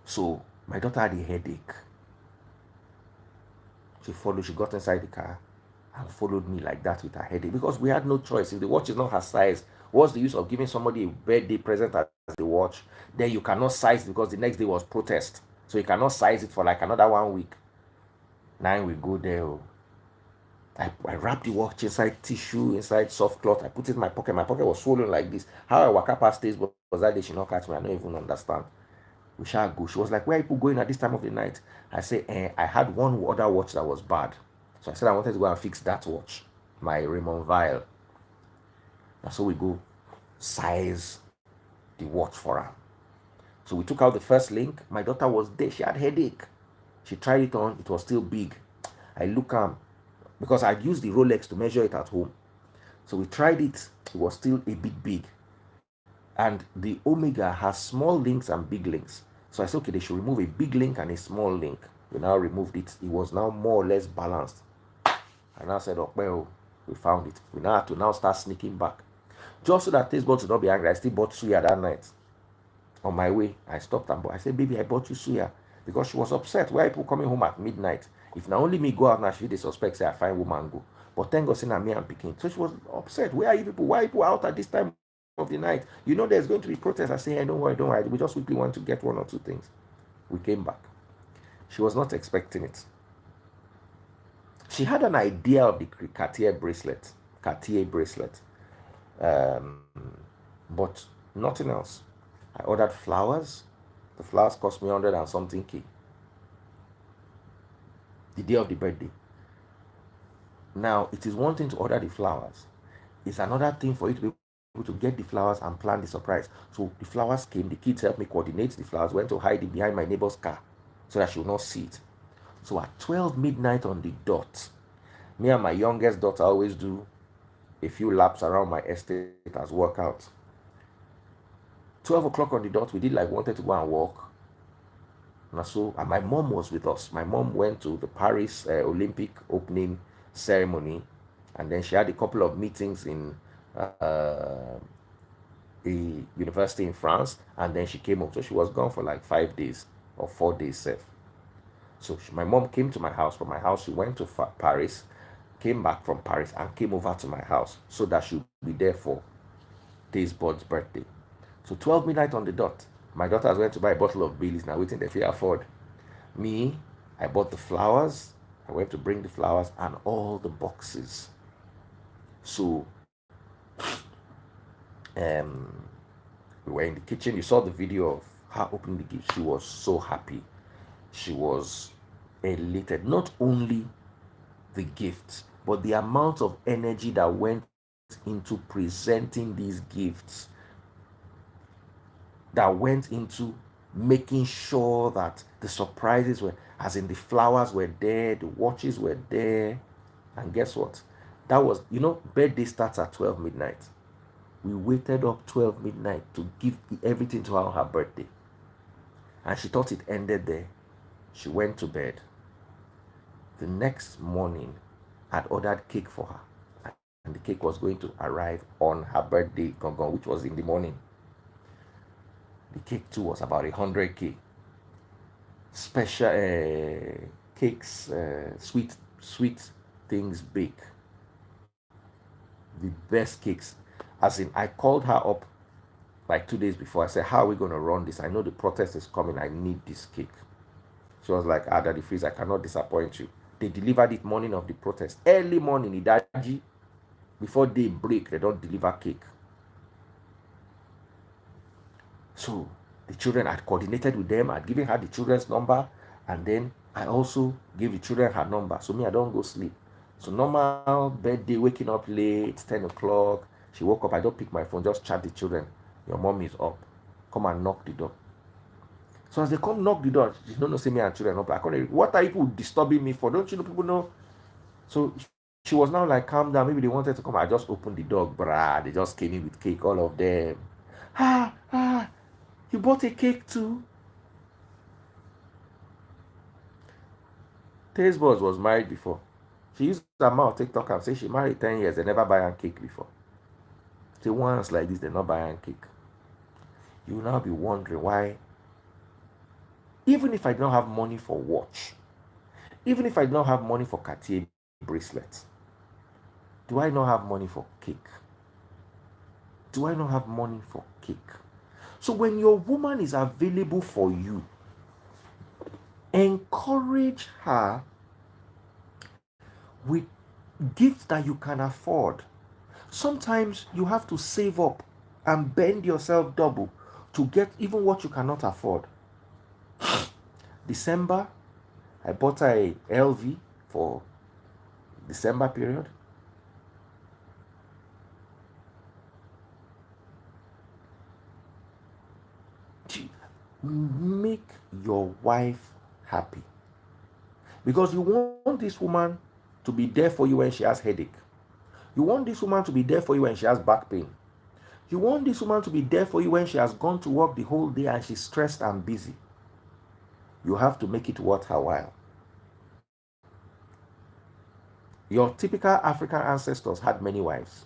So my daughter had a headache. She got inside the car and followed me like that with her headache because we had no choice. If the watch is not her size, what's the use of giving somebody a birthday present as the watch? Then you cannot size it because the next day was protest. So you cannot size it for like another 1 week. Now we go there. I wrapped the watch inside tissue, inside soft cloth. I put it in my pocket. My pocket was swollen like this. How I walk up past this was that day she not catch me. I don't even understand. We shall go. She was like, where are people going at this time of the night? I said, I had one other watch that was bad. So I said I wanted to go and fix that watch, my Raymond Vile. And so we go size the watch for her. So we took out the first link. My daughter was there. She had headache. She tried it on. It was still big. I look because I'd used the Rolex to measure it at home. So we tried it. It was still a bit big. And the Omega has small links and big links. So I said, okay, they should remove a big link and a small link. We now removed it. It was now more or less balanced. I now said, oh, well, we found it. We now have to now start sneaking back. Just so that Taste Buds would not be angry, I still bought suya that night. On my way, I stopped and bought. I said, baby, I bought you suya. Because she was upset. Why are people coming home at midnight? If now only me go out now, she they suspect, say, I find woman go. But thank God, saying me and picking. So she was upset. Where are you people? Why are people out at this time of the night? You know there's going to be protests. I say, hey, don't worry, don't worry. We just quickly want to get one or two things. We came back. She was not expecting it. She had an idea of the Cartier bracelet, but nothing else. I ordered flowers. The flowers cost me 100 and something K. The day of the birthday. Now, it is one thing to order the flowers. It's another thing for you to be able to get the flowers and plan the surprise. So the flowers came. The kids helped me coordinate the flowers. Went to hide it behind my neighbor's car so that she would not see it. So at 12 midnight on the dot, me and my youngest daughter always do a few laps around my estate as workout. 12 o'clock on the dot, we did like wanted to go and walk. And my mom was with us. My mom went to the Paris Olympic opening ceremony, and then she had a couple of meetings in a university in France, and then she came home. So she was gone for like 5 days or 4 days safe. So my mom came to my house. From my house, she went to Paris, came back from Paris, and came over to my house so that she would be there for Taste Bud's birthday. So 12 midnight on the dot, my daughter was going to buy a bottle of Baileys. Now waiting if you afford. Me, I bought the flowers. I went to bring the flowers and all the boxes. So we were in the kitchen. You saw the video of her opening the gift. She was so happy. She was elated. Not only the gifts, but the amount of energy that went into presenting these gifts, that went into making sure that the surprises were, as in the flowers were there, the watches were there. And guess what? That was, birthday starts at 12 midnight. We waited up 12 midnight to give everything to her on her birthday. And she thought it ended there. She went to bed. The next morning, I'd ordered cake for her. And the cake was going to arrive on her birthday, which was in the morning. The cake too was about 100K. Special cakes, sweet things bake. The best cakes. As in, I called her up like 2 days before. I said, how are we going to run this? I know the protest is coming. I need this cake. She was like, Daddy Freeze, I cannot disappoint you. They delivered it morning of the protest. Early morning, Idaji, before they break, they don't deliver cake. So the children, had coordinated with them. I'd given her the children's number. And then I also gave the children her number. So me, I don't go sleep. So normal birthday, waking up late, 10 o'clock. She woke up. I don't pick my phone. Just chat the children. Your mom is up. Come and knock the door. So as they come knock the door, she don't know, say me and children up. I can't, what are people disturbing me for? Don't you know people know? So she was now like, calm down. Maybe they wanted to come. I just opened the door. Brah. They just came in with cake, all of them. You bought a cake too? Taste Buds was married before. She used her mouth TikTok and say she married 10 years. They never buy her cake before. Say once like this, they not buy her cake. You will now be wondering why. Even if I don't have money for watch, even if I don't have money for Cartier bracelets, do I not have money for cake? Do I not have money for cake? So when your woman is available for you, encourage her with gifts that you can afford. Sometimes you have to save up and bend yourself double to get even what you cannot afford. December, I bought her a LV for December period. Make your wife happy, because you want this woman to be there for you when she has headache. You want this woman to be there for you when she has back pain. You want this woman to be there for you when she has gone to work the whole day and she's stressed and busy. You have to make it worth her while. Your typical African ancestors had many wives.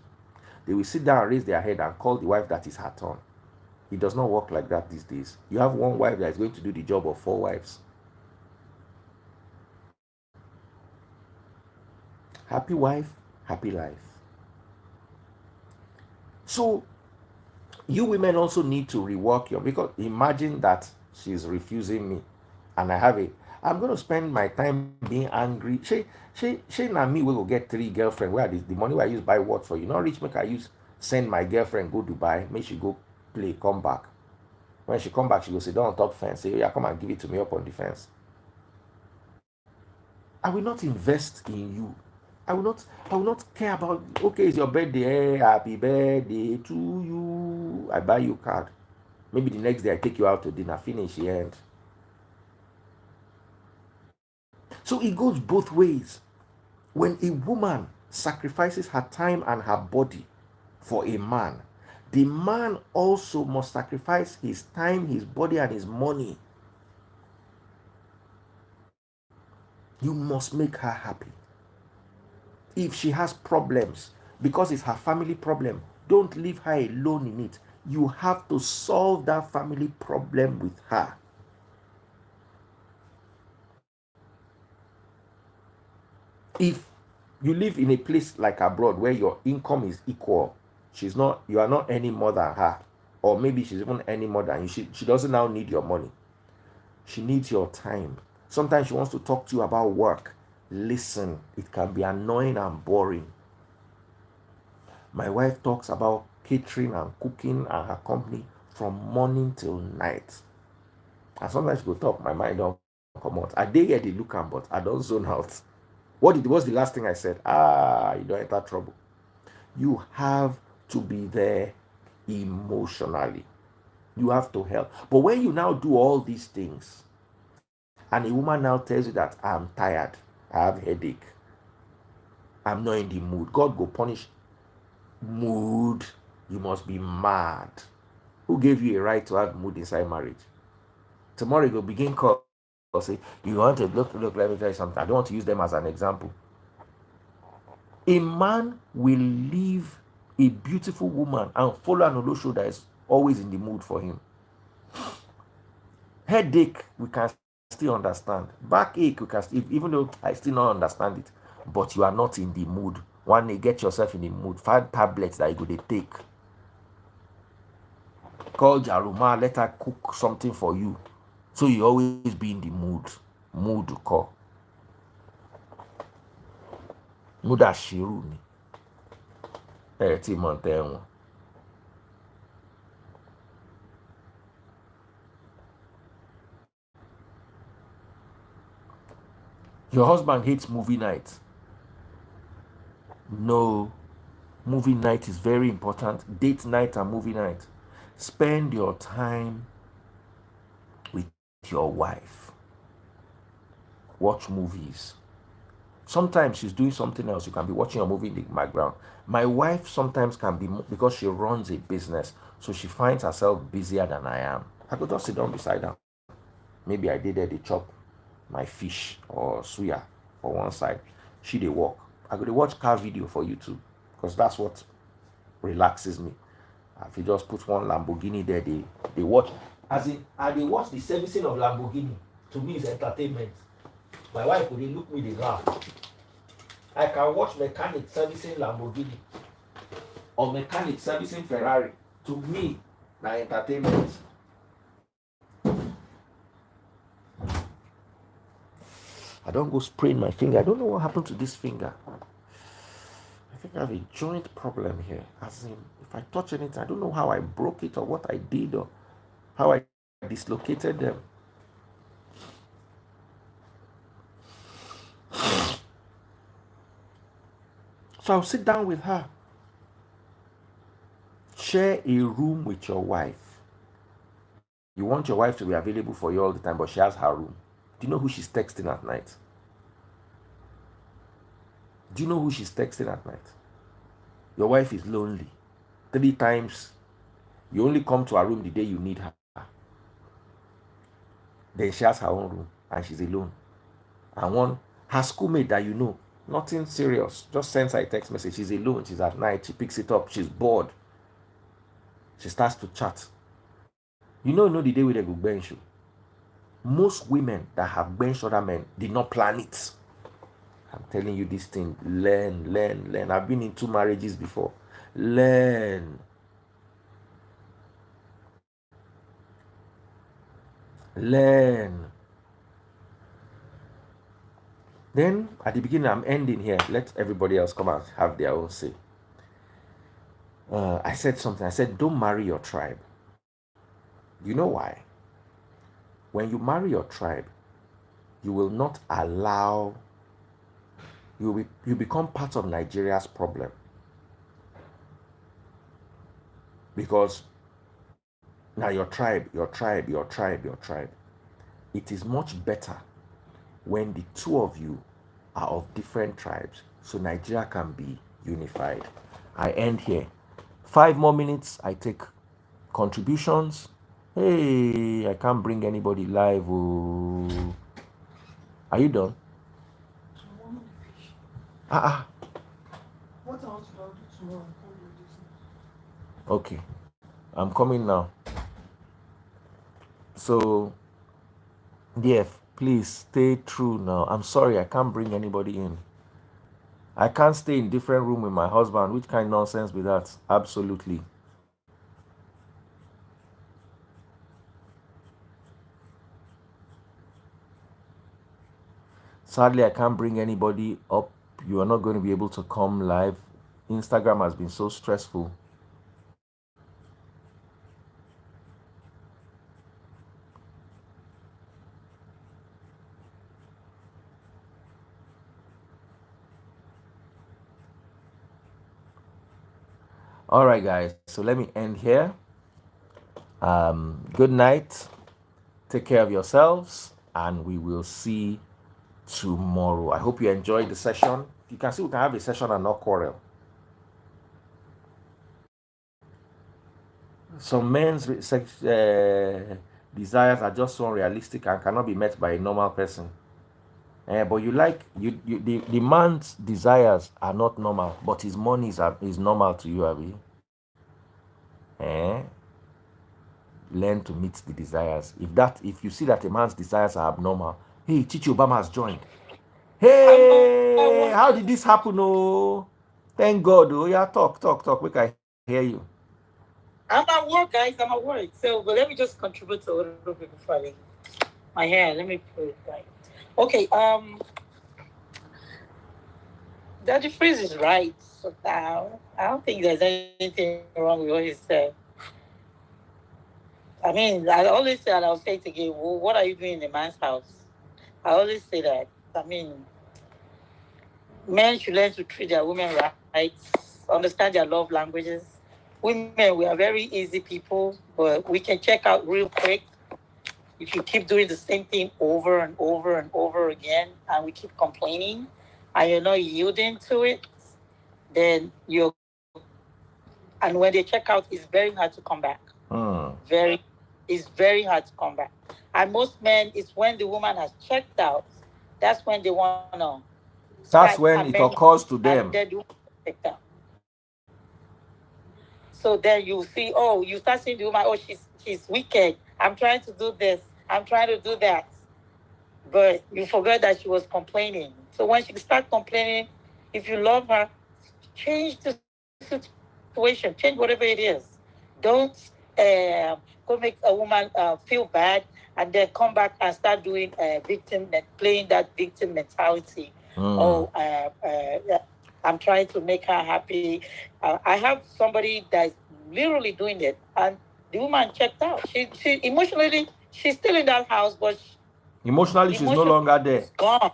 They will sit down, raise their head, and call the wife that is her turn. It does not work like that these days. You have one wife that is going to do the job of 4 wives. Happy wife, happy life. So you women also need to rework your, because imagine that she's refusing me and I'm going to spend my time being angry. She and me will get 3 girlfriends. Where the money where I use buy what for you? Not rich make I use send my girlfriend go Dubai, make she go play, come back. When she come back, she go sit down on top fence, say, yeah, come and give it to me up on the fence. I will not invest in you. I will not care about, okay, it's your birthday, hey, happy birthday to you. I buy you card. Maybe the next day I take you out to dinner, finish the end. So it goes both ways. When a woman sacrifices her time and her body for a man, the man also must sacrifice his time, his body, and his money. You must make her happy. If she has problems, because it's her family problem, don't leave her alone in it. You have to solve that family problem with her. If you live in a place like abroad where your income is equal, you are not any more than her, or maybe she's even any more than you. She doesn't now need your money. She needs your time. Sometimes she wants to talk to you about work. Listen, it can be annoying and boring. My wife talks about catering and cooking and her company from morning till night. And sometimes she go talk, my mind don't come out. I did hear the look am, but I don't zone out. What's the last thing I said? You don't enter trouble. You have to be there emotionally. You have to help. But when you now do all these things, and a woman now tells you that I'm tired, I have headache, I'm not in the mood, God go punish mood. You must be mad. Who gave you a right to have mood inside marriage? Tomorrow you go begin call or say, you want to look, let me tell you something. I don't want to use them as an example. A man will leave a beautiful woman and follow an Olosho that is always in the mood for him. Headache, we can still understand. Backache, we can still, even though I still not understand it. But you are not in the mood. One day, get yourself in the mood. 5 tablets that you go to take. Call Jaruma, let her cook something for you. So you always be in the mood. Mood call. Mood ashiru ni. Ti monte won. Your husband hates movie night. No. Movie night is very important. Date night and movie night. Spend your time with your wife. Watch movies. Sometimes she's doing something else. You can be watching a movie in the background. My wife sometimes can be, because she runs a business, so she finds herself busier than I am. I could just sit down beside her. Maybe I did there to chop my fish or suya. for one side, she dey walk. I go dey watch car video for YouTube because that's what relaxes me. If you just put one Lamborghini there, they watch. As in, I they watch the servicing of Lamborghini. To me, is entertainment. My wife will look me, they laugh. I can watch mechanic servicing Lamborghini or mechanic servicing Ferrari. To me, na entertainment. I don't go sprain my finger. I don't know what happened to this finger. I think I have a joint problem here. As in, if I touch anything, I don't know how I broke it or what I did or how I dislocated them. So I'll sit down with her. Share a room with your wife. You want your wife to be available for you all the time, but she has her room. Do you know who she's texting at night? Do you know who she's texting at night? Your wife is lonely. 3 times. You only come to her room the day you need her. Then she has her own room and she's alone. And one, her schoolmate that you know, nothing serious, just sends her a text message. She's alone, she's at night, she picks it up, she's bored. She starts to chat. You know the day with a good bench. Most women that have benched other men did not plan it. I'm telling you this thing. Learn. I've been in 2 marriages before. Learn. Then at the beginning, I'm ending here. Let everybody else come and have their own say. I said something. I said, don't marry your tribe. You know why? When you marry your tribe, you will not allow, you become part of Nigeria's problem. Because now your tribe. It is much better when the 2 of you are of different tribes, so Nigeria can be unified. I end here. 5 more minutes, I take contributions. Hey, I can't bring anybody live. Oh. Are you done? What else do I do tomorrow? Okay, I'm coming now. So, DF, please stay true now. I'm sorry, I can't bring anybody in. I can't stay in different room with my husband. Which kind of nonsense be that? Absolutely. Sadly, I can't bring anybody up. You are not going to be able to come live. Instagram has been so stressful. All right, guys. So let me end here. Good night. Take care of yourselves, and we will see tomorrow. I hope you enjoyed the session. You can see we can have a session and not quarrel. Some men's desires are just so unrealistic and cannot be met by a normal person. But the man's desires are not normal, but his money is normal to you, Abby. Learn to meet the desires. If you see that a man's desires are abnormal, hey, Chichi Obama has joined. Hey, how did this happen? Oh, thank God. Oh, yeah, talk. We can hear you. I'm at work, guys. I'm at work. So, but let me just contribute a little bit before I leave. My hair. Let me put it right. Okay. Daddy Freeze is right. So now, I don't think there's anything wrong with what he said. I mean, I always say, and I'll say it again. Well, what are you doing in a man's house? I always say that. I mean, men should learn to treat their women rights, understand their love languages. Women, we are very easy people, but we can check out real quick if you keep doing the same thing over and over and over again, and we keep complaining, and you're not yielding to it, then you're. And when they check out, it's very hard to come back. It's very hard to come back. And most men, it's when the woman has checked out That's when they wanna start That's when it amending, occurs to and them. then you take that. So then you see, oh, you start seeing the woman, oh, she's wicked. I'm trying to do this. I'm trying to do that. But you forgot that she was complaining. So when she start complaining, if you love her, change the situation, change whatever it is. Don't go make a woman feel bad and then come back and start doing playing that victim mentality. Mm. Oh, I'm trying to make her happy. I have somebody that's literally doing it, and the woman checked out. She emotionally, she's still in that house, but Emotionally, she's no emotionally longer there. it's gone.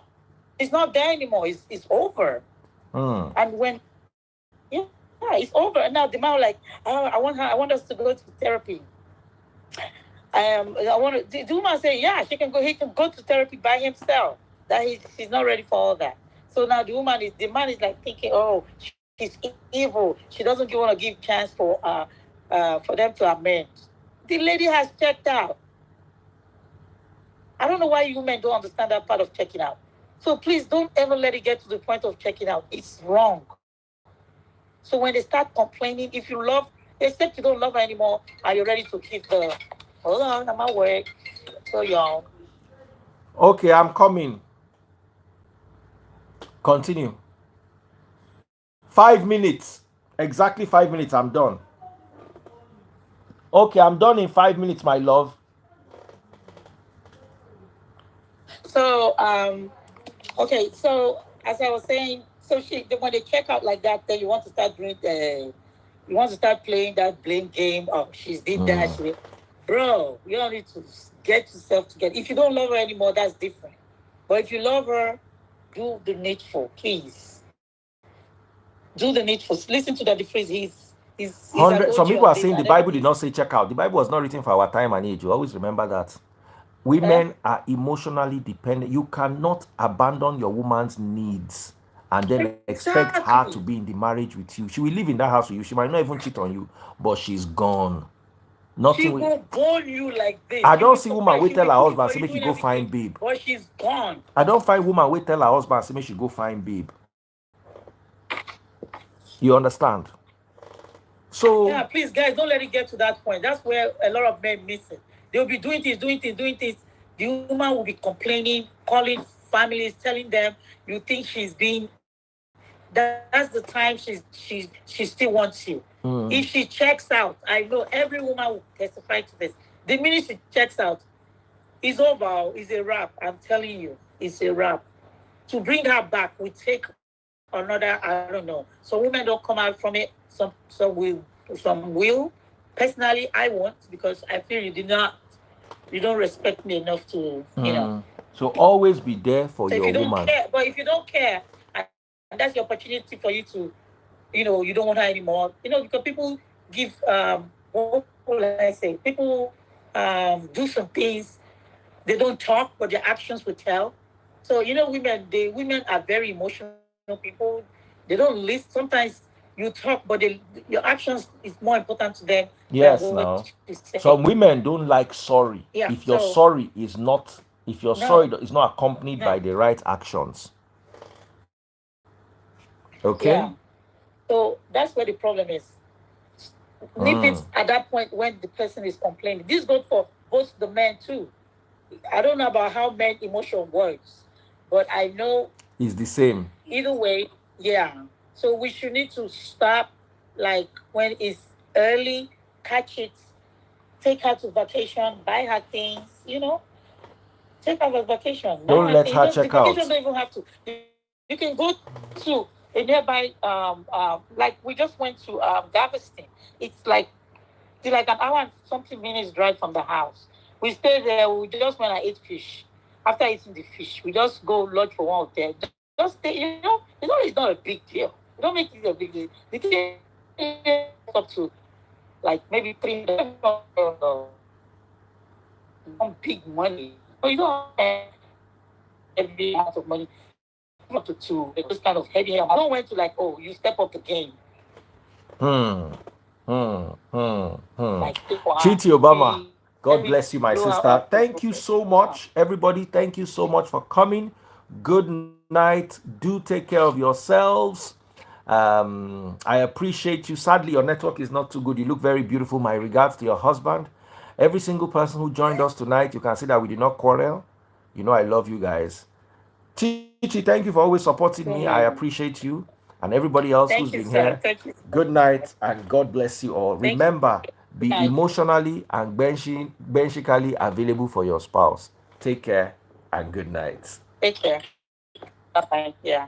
It's not there anymore. It's over. Mm. And when yeah, it's over. And now the man was like, oh, I want us to go to therapy. I want to. The woman say, yeah, she can go. He can go to therapy by himself. That she's not ready for all that. So now the man is like thinking, oh, she's evil. She doesn't want to give chance for them to amend. The lady has checked out. I don't know why you men don't understand that part of checking out. So please don't ever let it get to the point of checking out. It's wrong. So when they start complaining, if you love, except you don't love her anymore, are you ready to keep the, hold on, I'm at work, so young. Okay, I'm coming. Continue. 5 minutes. Exactly 5 minutes. I'm done. Okay, I'm done in 5 minutes, my love. So, okay, so as I was saying, so when they check out like that, then you want to start doing you want to start playing that blame game. Oh, she's did that. Mm. Bro, you don't need to get yourself together. If you don't love her anymore, that's different. But if you love her, do the needful, please. Do the needful. Listen to that. The phrase he's an 100. OG Some on people are this saying and the Bible everything. did not say check out. The Bible was not written for our time and age. You always remember that. Huh? Women are emotionally dependent. You cannot abandon your woman's needs and then expect her to Exactly. be in the marriage with you. She will live in that house with you. She might not even cheat on you, but she's gone. She Nothing. will bone you like this. I You'll don't be see woman surprised. wait She'll tell be her cooking husband for say you, make she doing go everything, find babe. but she's gone. I don't find woman wait tell her husband say make she go find babe. You understand? Yeah, So please, guys, don't let it get to that point. That's where a lot of men miss it. They'll be doing this, doing things, doing things. The woman will be complaining, calling families, telling them, you think she's being. That's the time she still wants you. If she mm, checks out, I know every woman will testify to this. The minute she checks out, it's over. It's a wrap. I'm telling you, it's a wrap. To bring her back, we take another. I don't know. Some women don't come out from it. Some will. Some will. Personally, I won't because I feel you don't respect me enough to. mm. So always be there for So if your you don't woman. care, but if you don't care, and that's the opportunity for you to, you don't want her anymore. Because people give what will I say? People do some things. They don't talk, but their actions will tell. So women are very emotional people. They don't list. Sometimes you talk, but your actions is more important to them than what Yes, you now. say. Some women don't like Yeah. sorry. If So your sorry is not if your no, sorry is not accompanied no. by the right actions. Yeah. Okay? So that's where the problem is. Nip it Mm. at that point when the person is complaining. This goes for both the men too. I don't know about how men emotion works, but I know It's the same. either way, yeah. So we should need to stop, like when it's early, catch it, take her to vacation, buy her things, take her to vacation, buy Don't her let things. her The check vacation out. don't even have to. You can go to a nearby, like we just went to Galveston. It's like an hour and something minutes drive from the house. We stayed there. We just went and ate fish. After eating the fish, we just go lodge for one hotel. Just stay. It's not a big deal. Don't make it a big deal. The thing up to like maybe 300. One big money. You don't have heavy amount of money. Up to two. Those kind of heavy amount. I don't went to like, oh, you step up the game. Hmm. Hmm. Hmm. Hmm. Like take for her. Treaty Obama. Hey, God let me bless you, my blow her sister. up. Thank you so much, everybody. Thank you so much for coming. Good night. Do take care of yourselves. I appreciate you. Sadly, your network is not too good. You look very beautiful. My regards to your husband. Every single person who joined us tonight, you can see that we did not quarrel. You know, I love you guys. Chichi, thank you for always supporting me. I appreciate you. And everybody else who's Thank been you, sir. here. Thank you. Good night and God bless you all. Thank you. Remember, Good be night. emotionally and benchically available for your spouse. Take care and good night. Take care. Bye. Yeah.